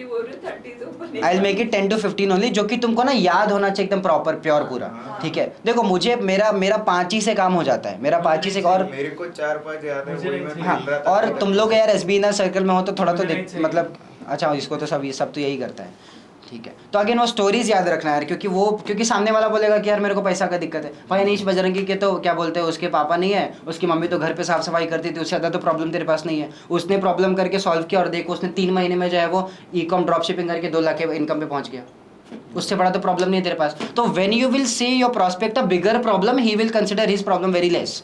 50 बोल रहे 30 से ऊपर नहीं। I will make it 10 to 15 only, जो कि तुमको ना याद होना चाहिए एकदम प्रॉपर प्योर पूरा। ठीक है, देखो मुझे मेरा 5 ही से काम हो जाता है, मेरा 5 ही से। और मेरे को 4-5 याद है, वही मैं हाँ, खेल रहा था। और तुम लोग यार एसबी इनर सर्कल में हो तो थोड़ा तो मतलब अच्छा इसको तो सब तो यही करता है। ठीक है, तो अगेन वो स्टोरीज याद रखना यार, क्योंकि सामने वाला बोलेगा कि यार मेरे को पैसा का दिक्कत है। भाई नीश बजरंगी के तो क्या बोलते हैं, उसके पापा नहीं है, उसकी मम्मी तो घर पे साफ सफाई करती थी, उससे ज़्यादा तो प्रॉब्लम तेरे पास नहीं है। उसने प्रॉब्लम करके सॉल्व किया और देखो उसने 3 महीने में जो है वो ई कॉम ड्रॉप शिपिंग करके 2 लाख के इनकम पे पहुंच गया। उससे बड़ा तो प्रॉब्लम नहीं है तेरे पास। तो when you will say your prospect a bigger problem, he will consider his problem very less.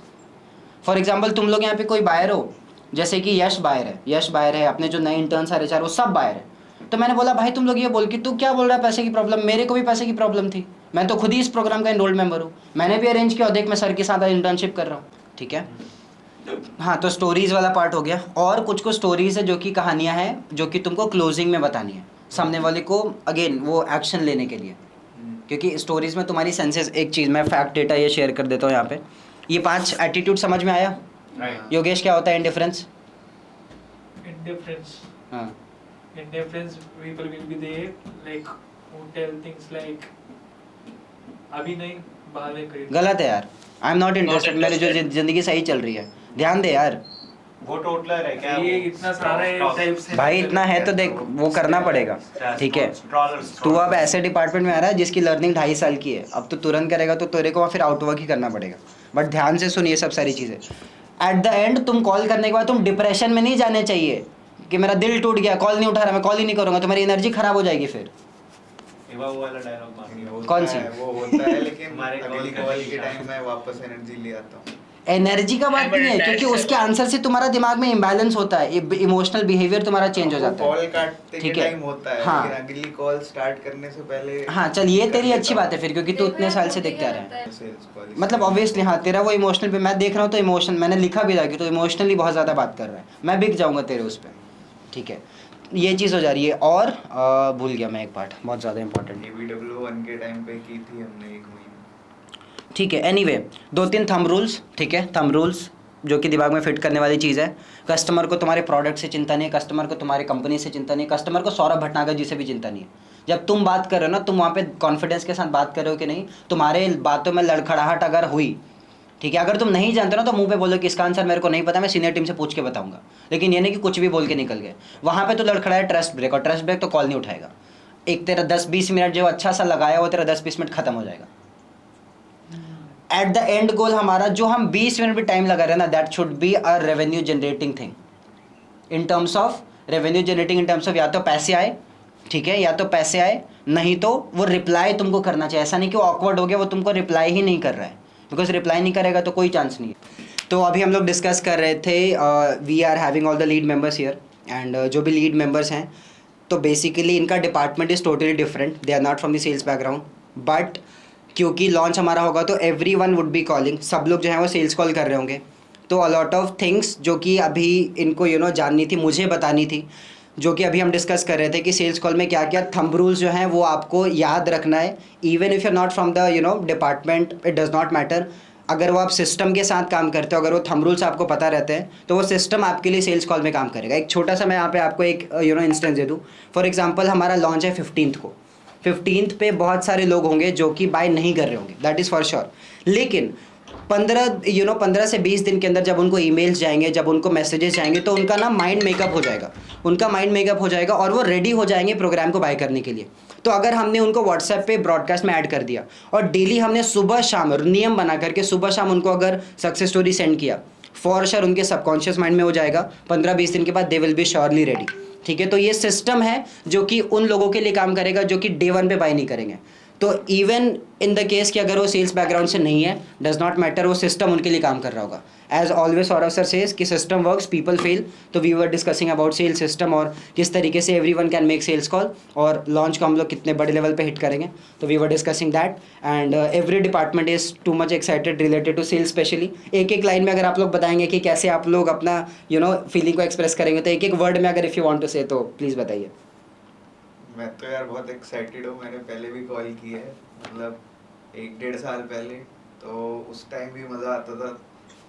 For example तुम लोग यहाँ पे कोई बायर हो, जैसे कि यश बायर है, अपने जो नए इंटर्न्स आ रहे वो सब बायर है। तो मैंने बोला भाई तुम लोग ये बोल कि तू क्या बोल रहा है पैसे की प्रॉब्लम, मेरे को भी पैसे की प्रॉब्लम थी, मैं तो खुद ही इस प्रोग्राम का एनरोल्ड मेंबर हूँ, मैंने भी अरेंज किया, देख मैं सर के साथ इंटर्नशिप कर रहा हूँ। ठीक है, हाँ, तो स्टोरीज वाला पार्ट हो गया। और कुछ स्टोरीज है जो कि कहानियाँ हैं जो कि तुमको क्लोजिंग में बतानी है सामने वाले को, अगेन वो एक्शन लेने के लिए। क्योंकि स्टोरीज में तुम्हारी सेंसेस, एक चीज़ मैं फैक्ट डेटा ये शेयर कर देता हूँ यहाँ पे। ये 5 एटीट्यूड समझ में आया? योगेश क्या होता है इंडिफरेंस? Indifference. हाँ, Indifference people will be there like who tell things like अभी नहीं बाद में करेंगे। गलत है यार, आई एम नॉट इंटरेस्टेड, मेरी जो जिंदगी सही चल रही है, ध्यान दे यार। वो टोटलर है क्या? ये इतना सारा टाइप से भाई इतना है तो देख वो करना पड़ेगा। ठीक है, तू अब ऐसे डिपार्टमेंट में आ रहा है जिसकी लर्निंग 2.5 साल की है, अब तो तुरंत करेगा तो तेरे को फिर आउटवर्क ही करना पड़ेगा। बट ध्यान से सुन ये सब सारी चीज़ें। एट द एंड तुम कॉल करने के बाद तुम डिप्रेशन में नहीं जाने चाहिए कि मेरा दिल टूट गया, कॉल नहीं उठा रहा, मैं कॉल ही नहीं करूँगा, तुम्हारी एनर्जी खराब हो जाएगी फिर। वो वाला डायलॉग मार कौन सी? वो होता है लेकिन हमारे अगली कॉल कॉल के के टाइम टाइम मैं वापस एनर्जी ले आता हूँ। एनर्जी का बात नहीं है, क्योंकि उसके आंसर से तुम्हारा दिमाग में इम्बैलेंस होता है, इमोशनल बिहेवियर तुम्हारा चेंज हो जाता है। कॉल काटते के ठीक है, टाइम होता है, हाँ। लेकिन अगली कॉल स्टार्ट करने से पहले हाँ चल, ये कर तेरी लेता अच्छी हूँ। बात है फिर, क्योंकि तू इतने साल से देखते आ रहा है। सेल्स कॉल मतलब ऑब्वियसली हाँ, तेरा वो इमोशनल पे मैं देख रहा हूँ, तो इमोशन मैंने लिखा भी था कि तू इमोशनली बहुत ज़्यादा बात कर रहा है, मैं बिक जाऊँगा तेरे उस पर। ठीक है, ये चीज़ हो जा रही है। और भूल गया मैं एक पार्ट बहुत ज़्यादा इंपॉर्टेंट। ABW1 के टाइम पे की थी हमने 1 महीने। ठीक है, एनीवे 2-3 थंब रूल्स। ठीक है, थंब रूल्स जो कि दिमाग में फिट करने वाली चीज़ है। कस्टमर को तुम्हारे प्रोडक्ट से चिंता नहीं है, कस्टमर को तुम्हारी कंपनी से चिंता नहीं है, कस्टमर को सौरभ भटनागर जी से भी चिंता नहीं है। जब तुम बात कर रहे हो ना, तुम वहाँ पे कॉन्फिडेंस के साथ बात कर रहे हो कि नहीं, तुम्हारे बातों में लड़खड़ाहट अगर हुई, ठीक है, अगर तुम नहीं जानते ना तो मुंह पे बोलो कि इसका आंसर मेरे को नहीं पता, मैं सीनियर टीम से पूछ के बताऊंगा। लेकिन ये नहीं कि कुछ भी बोल के निकल गए, वहाँ पे तो लड़खड़ाया ट्रस्ट ब्रेक, और ट्रस्ट ब्रेक तो कॉल नहीं उठाएगा। एक तेरा 10-20 मिनट जो अच्छा सा लगाया वो तेरा 10-20 मिनट खत्म हो जाएगा। एट द एंड गोल हमारा जो हम 20 मिनट भी टाइम लगा रहे हैं ना, that should be a revenue generating thing in terms of revenue generating, in terms of या तो पैसे आए, ठीक है, या तो पैसे आए, नहीं तो वो रिप्लाई तुमको करना चाहिए। ऐसा नहीं कि वो ऑकवर्ड हो गया, वो तुमको रिप्लाई ही नहीं कर रहा है, बिकॉज रिप्लाई नहीं करेगा तो कोई चांस नहीं है। तो अभी हम लोग डिस्कस कर रहे थे, we are having all the lead members here, and जो भी लीड मेंबर्स हैं तो बेसिकली इनका department is totally different, they are not from the sales background. But क्योंकि लॉन्च हमारा होगा तो every one would be calling, सब लोग जो हैं वो सेल्स कॉल कर रहे होंगे। तो अलॉट ऑफ थिंग्स जो कि अभी इनको जाननी थी, मुझे बतानी थी, जो कि अभी हम डिस्कस कर रहे थे कि सेल्स कॉल में क्या क्या थंब रूल्स जो हैं वो आपको याद रखना है। Even if you are not from the department, it does not matter. अगर वो आप सिस्टम के साथ काम करते हो, अगर वो थंब रूल्स आपको पता रहते हैं तो वो सिस्टम आपके लिए सेल्स कॉल में काम करेगा। एक छोटा सा मैं यहाँ पे आपको एक इंस्टेंस दे दूँ। फॉर एग्जांपल हमारा लॉन्च है 15th को, 15th पे बहुत सारे लोग होंगे जो कि बाय नहीं कर रहे होंगे, दैट इज़ फॉर श्योर। लेकिन 15 से 20 दिन के अंदर जब उनको ईमेल्स जाएंगे, जब उनको मैसेजेस जाएंगे, तो उनका ना माइंड मेकअप हो जाएगा, उनका माइंड मेकअप हो जाएगा और वो रेडी हो जाएंगे प्रोग्राम को बाय करने के लिए। तो अगर हमने उनको व्हाट्सएप पे ब्रॉडकास्ट में ऐड कर दिया और डेली हमने सुबह शाम नियम बना करके सुबह शाम उनको अगर सक्सेस स्टोरी सेंड किया, फॉर श्योर उनके सबकॉन्शियस माइंड में हो जाएगा। 15-20 दिन के बाद they will be surely ready. ठीक है, तो ये सिस्टम है जो कि उन लोगों के लिए काम करेगा जो कि डे 1 पे बाय नहीं करेंगे। तो इवन इन द केस कि अगर वो सेल्स बैकग्राउंड से नहीं है, डज नॉट मैटर, वो सिस्टम उनके लिए काम कर रहा होगा। As always Saurabh sir says कि सिस्टम वर्क्स, पीपल फेल। तो we were discussing about sales system और किस तरीके से everyone can make sales call, और लॉन्च को हम लोग कितने बड़े लेवल पे हिट करेंगे। तो we were discussing that, and every department is too much excited related to sales specially. एक एक लाइन में अगर आप लोग बताएंगे कि कैसे आप लोग अपना फीलिंग को एक्सप्रेस करेंगे, तो एक एक वर्ड में अगर इफ़ यू वांट टू से, तो प्लीज़ बताइए। मैं तो यार बहुत एक्साइटेड हूँ, मैंने पहले भी कॉल की है, मतलब 1-1.5 साल पहले, तो उस टाइम भी मज़ा आता था।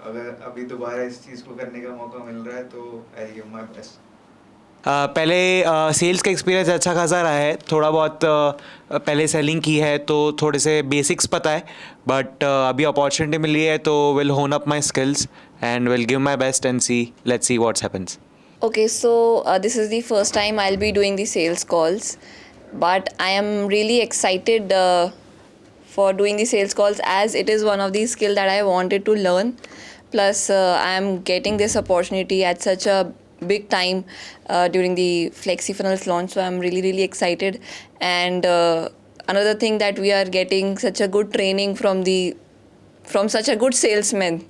अगर अभी दोबारा इस चीज़ को करने का मौका मिल रहा है तो आई गिव माय बेस्ट। पहले सेल्स का एक्सपीरियंस अच्छा खासा रहा है, थोड़ा बहुत पहले सेलिंग की है तो थोड़े से बेसिक्स पता है, बट अभी अपॉर्चुनिटी मिली है तो विल होन up my skills and will give my best and see let's see what's happens. Okay, so this is the first time I'll be doing the sales calls, but I am really excited for doing the sales calls as it is one of the skill that I wanted to learn. Plus, I am getting this opportunity at such a big time during the FlexiFunnels launch, so I'm really excited. And another thing that we are getting such a good training from such a good salesman.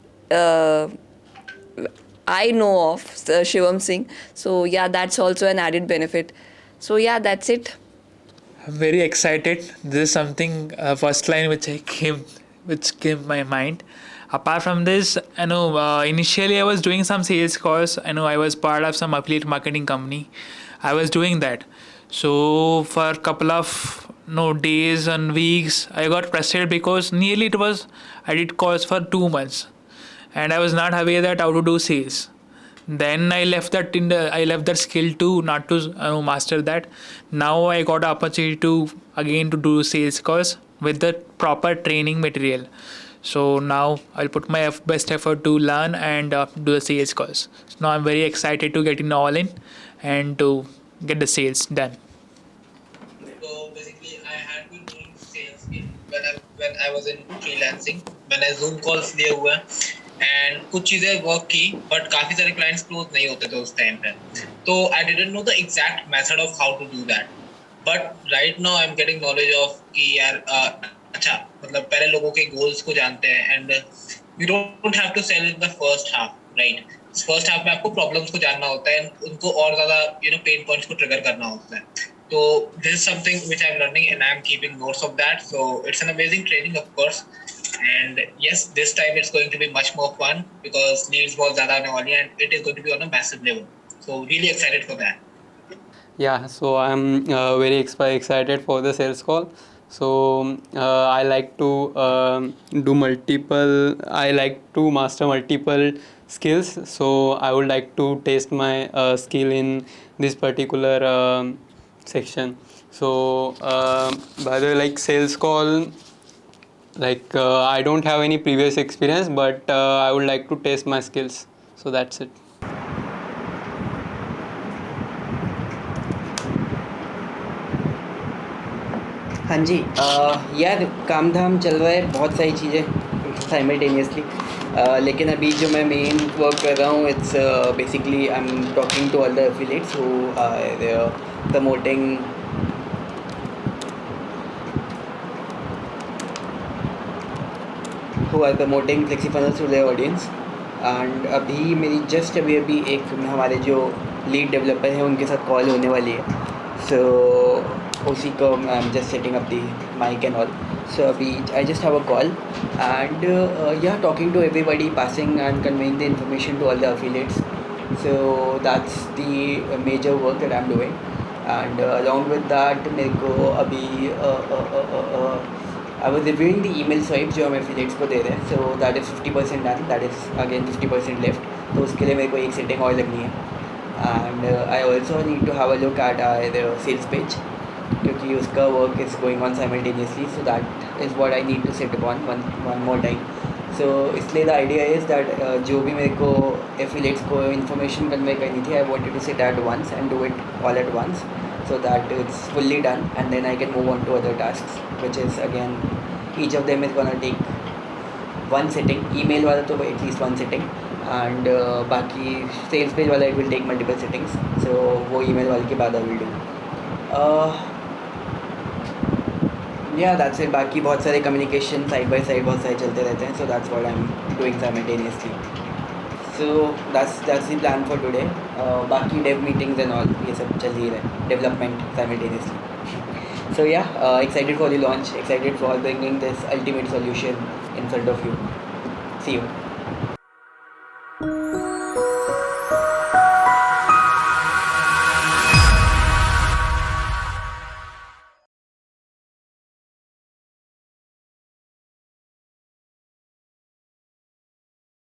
I know of Shivam Singh. So yeah, that's also an added benefit. So yeah, that's it. I'm very excited. This is something first line which came my mind. Apart from this, I know initially I was doing some sales calls. I know I was part of some affiliate marketing company. I was doing that. So for a couple of days and weeks, I got frustrated because nearly I did calls for 2 months, and I was not aware that how to do sales. Then I left that skill to not to master that. Now I got the opportunity to do sales calls with the proper training material. So now I'll put my best effort to learn and do the sales calls. So now I'm very excited to get in all in and to get the sales done. So basically, I had been doing sales when I was in freelancing. मैंने Zoom calls लिए हुए and कुछ चीजें work की, but काफी सारे clients close नहीं होते थे उस time पे. तो I didn't know the exact method of how to do that. But right now I'm getting knowledge of कि यार अच्छा मतलब पहले लोगों के goals को जानते हैं and you don't have to sell in the first half, right? First half में आपको problems को जानना होता है and उनको और ज़्यादा pain points को trigger करना होता है. So this is something which I'm learning and I'm keeping notes of that. So it's an amazing training, of course. And yes, this time it's going to be much more fun because leads बहुत ज़्यादा आने वाली है and it is going to be on a massive level. So really excited for that. Yeah, so I'm very excited for the sales call. So I like to I like to master multiple skills. So I would like to test my skill in this particular section. So by the way, like sales call, like I don't have any previous experience, but I would like to test my skills. So that's it. हाँ जी, यार काम धाम चल रहा है, बहुत सारी चीज़ें simultaneously, लेकिन अभी जो मैं मेन वर्क कर रहा हूँ it's basically I am talking to all the affiliates who are promoting FlexiFunnels to their audience. And अभी मेरी जस्ट अभी एक हमारे जो लीड डेवलपर हैं उनके साथ कॉल होने वाली है. सो उसी को I am just setting up the mic and all. So अभी I just have a call and talking to everybody, passing and conveying the information to all the affiliates. So that's the major work that I am doing. And along with that मेरे को अभी I was reviewing the email swipe जो हम affiliates को दे रहे हैं. So that is 50% done. That is again 50% left. तो उसके लिए मेरे को एक setting और लगनी है. And I also need to have a look at the sales page क्योंकि उसका work is going on simultaneously. So that is what I need to set upon one more time. So इसलिए the idea is that जो भी मेरे को affiliates को information convey करनी थी, I wanted to sit at once and do it all at once. So that it's fully done and then I can move on to other tasks, which is again each of them is gonna take one sitting. Email वाला तो at least one sitting and बाकी sales page वाला it will take multiple sittings. So वो email वाले के बाद I will do. Yeah, that's it. बाकी बहुत सारे communication side by side बहुत सारे चलते रहते हैं. So that's what I'm doing simultaneously. So that's the plan for today. बाकी dev meetings and all ये सब चल ही रहा है, development simultaneously. So yeah, excited for the launch, excited for bringing this ultimate solution in front of you. See you.